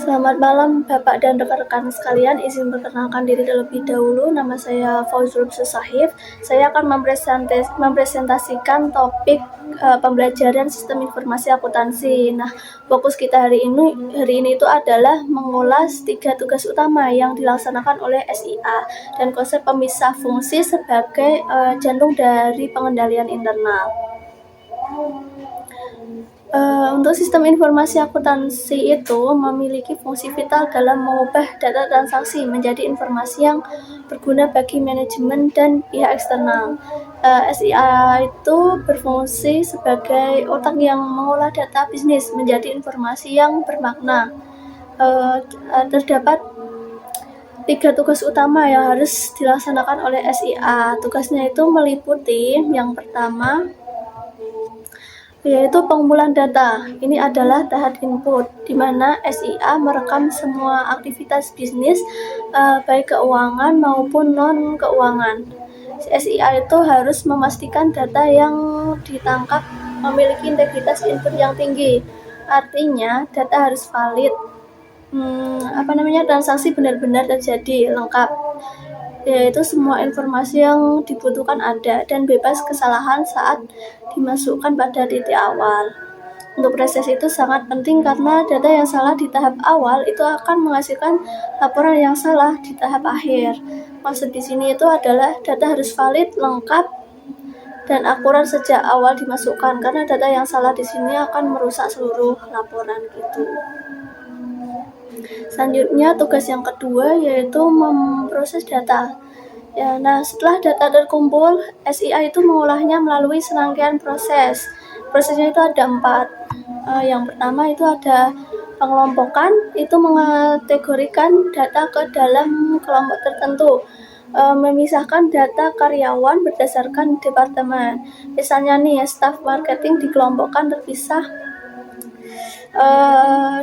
Selamat malam Bapak dan rekan-rekan sekalian, izin perkenalkan diri terlebih dahulu. Nama saya Fauzul Susahif. Saya akan mempresentasikan topik pembelajaran sistem informasi akuntansi. Nah, fokus kita hari ini itu adalah mengulas 3 tugas utama yang dilaksanakan oleh SIA dan konsep pemisah fungsi sebagai jantung dari pengendalian internal. Untuk sistem informasi akuntansi itu memiliki fungsi vital dalam mengubah data transaksi menjadi informasi yang berguna bagi manajemen dan pihak eksternal. SIA itu berfungsi sebagai otak yang mengolah data bisnis menjadi informasi yang bermakna. Terdapat 3 tugas utama yang harus dilaksanakan oleh SIA. Tugasnya itu meliputi yang pertama yaitu pengumpulan data. Ini adalah tahap input, di mana SIA merekam semua aktivitas bisnis, baik keuangan maupun non-keuangan. SIA itu harus memastikan data yang ditangkap memiliki integritas input yang tinggi. Artinya, data harus valid. Transaksi benar-benar terjadi, lengkap. Yaitu semua informasi yang dibutuhkan ada dan bebas kesalahan saat dimasukkan pada titik awal. Untuk proses itu sangat penting karena data yang salah di tahap awal itu akan menghasilkan laporan yang salah di tahap akhir. Maksud di sini itu adalah data harus valid, lengkap, dan akurat sejak awal dimasukkan karena data yang salah di sini akan merusak seluruh laporan gitu. Selanjutnya tugas yang kedua yaitu memproses data. Nah, setelah data terkumpul, SIA itu mengolahnya melalui serangkaian proses. Prosesnya itu ada 4. Yang pertama itu ada pengelompokan, itu mengategorikan data ke dalam kelompok tertentu. Memisahkan data karyawan berdasarkan departemen. Misalnya nih, staf marketing dikelompokkan terpisah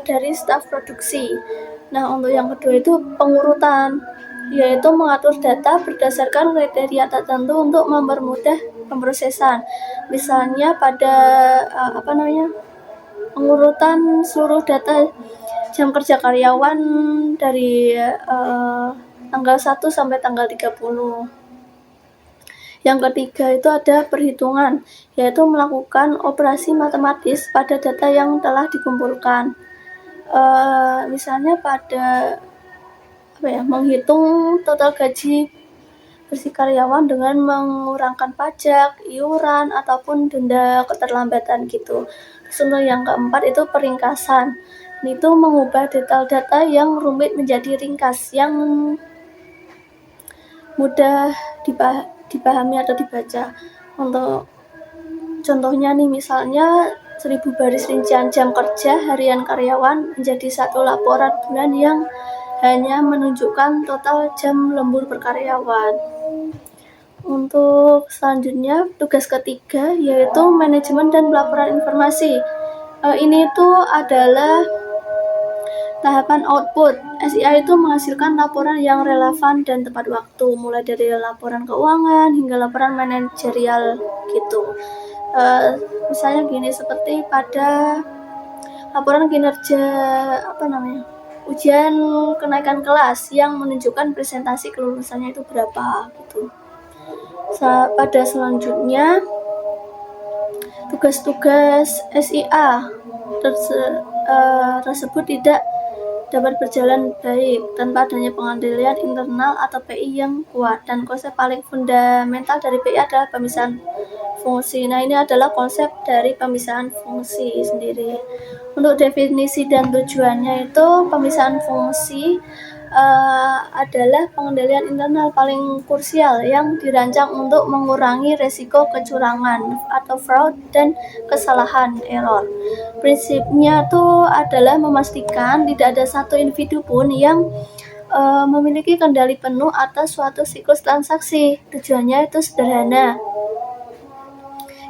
dari staf produksi. Nah, untuk yang kedua itu pengurutan, yaitu mengatur data berdasarkan kriteria tertentu untuk mempermudah pemrosesan. Misalnya pada pengurutan seluruh data jam kerja karyawan dari tanggal 1 sampai tanggal 30. Yang ketiga itu ada perhitungan, yaitu melakukan operasi matematis pada data yang telah dikumpulkan. Misalnya pada menghitung total gaji bersih karyawan dengan mengurangkan pajak, iuran, ataupun denda keterlambatan gitu. Terus untuk yang keempat itu peringkasan. Itu mengubah detail data yang rumit menjadi ringkas yang mudah dipahami atau dibaca. Untuk contohnya nih, misalnya 1000 baris rincian jam kerja harian karyawan menjadi satu laporan bulan yang hanya menunjukkan total jam lembur per karyawan. Untuk selanjutnya, tugas ketiga yaitu manajemen dan pelaporan informasi. Ini tuh adalah tahapan output. SIA itu menghasilkan laporan yang relevan dan tepat waktu, mulai dari laporan keuangan hingga laporan manajerial gitu. Misalnya gini, seperti pada laporan kinerja ujian kenaikan kelas yang menunjukkan presentasi kelulusannya itu berapa gitu. Pada selanjutnya, tugas-tugas SIA tersebut tidak dapat berjalan baik tanpa adanya pengendalian internal atau PI yang kuat, dan konsep paling fundamental dari PI adalah pemisahan fungsi. Nah, ini adalah konsep dari pemisahan fungsi sendiri. Untuk definisi dan tujuannya itu, pemisahan fungsi adalah pengendalian internal paling krusial yang dirancang untuk mengurangi resiko kecurangan atau fraud dan kesalahan error. Prinsipnya tuh adalah memastikan tidak ada satu individu pun yang memiliki kendali penuh atas suatu siklus transaksi. Tujuannya itu sederhana,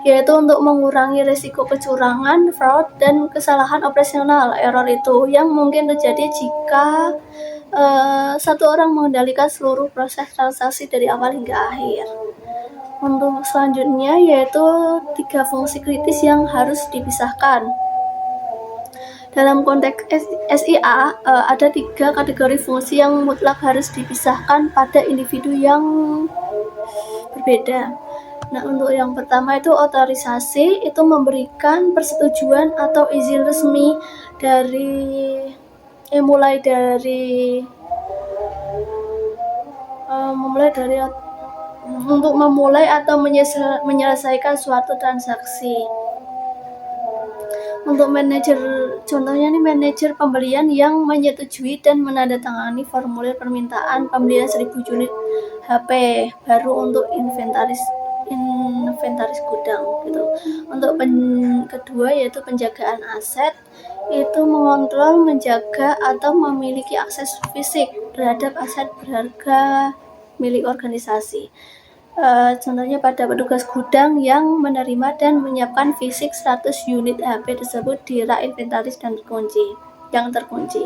yaitu untuk mengurangi risiko kecurangan, fraud, dan kesalahan operasional error itu yang mungkin terjadi jika satu orang mengendalikan seluruh proses transaksi dari awal hingga akhir. Untuk selanjutnya yaitu 3 fungsi kritis yang harus dipisahkan, Dalam konteks SIA, ada 3 kategori fungsi yang mutlak harus dipisahkan pada individu yang berbeda. Nah, untuk yang pertama itu otorisasi, itu memberikan persetujuan atau izin resmi mulai dari untuk memulai atau menyelesaikan suatu transaksi. Untuk manajer, contohnya nih manajer pembelian yang menyetujui dan menandatangani formulir permintaan pembelian 1000 unit HP baru untuk inventaris gudang gitu. Untuk kedua yaitu penjagaan aset, itu mengontrol, menjaga atau memiliki akses fisik terhadap aset berharga milik organisasi. Contohnya pada petugas gudang yang menerima dan menyiapkan fisik 100 unit HP tersebut di rak inventaris dan terkunci.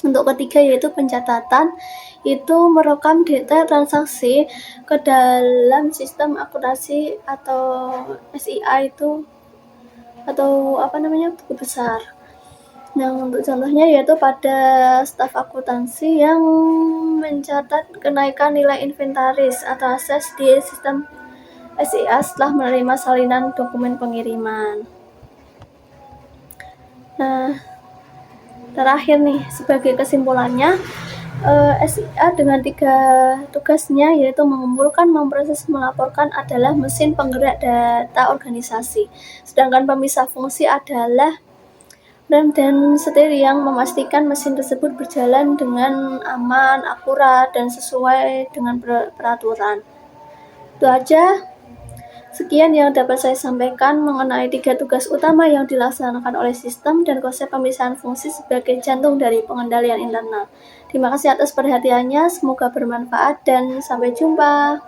Untuk ketiga yaitu pencatatan, itu merekam detail transaksi ke dalam sistem akuntansi atau SIA itu atau buku besar. Nah, untuk contohnya yaitu pada staf akuntansi yang mencatat kenaikan nilai inventaris atau aset di sistem SIA setelah menerima salinan dokumen pengiriman. Nah, terakhir nih, sebagai kesimpulannya, SIA dengan 3 tugasnya yaitu mengumpulkan, memproses, melaporkan adalah mesin penggerak data organisasi. Sedangkan pemisah fungsi adalah rem dan setir yang memastikan mesin tersebut berjalan dengan aman, akurat, dan sesuai dengan peraturan. Itu aja. Sekian yang dapat saya sampaikan mengenai 3 tugas utama yang dilaksanakan oleh sistem dan konsep pemisahan fungsi sebagai jantung dari pengendalian internal. Terima kasih atas perhatiannya, semoga bermanfaat dan sampai jumpa.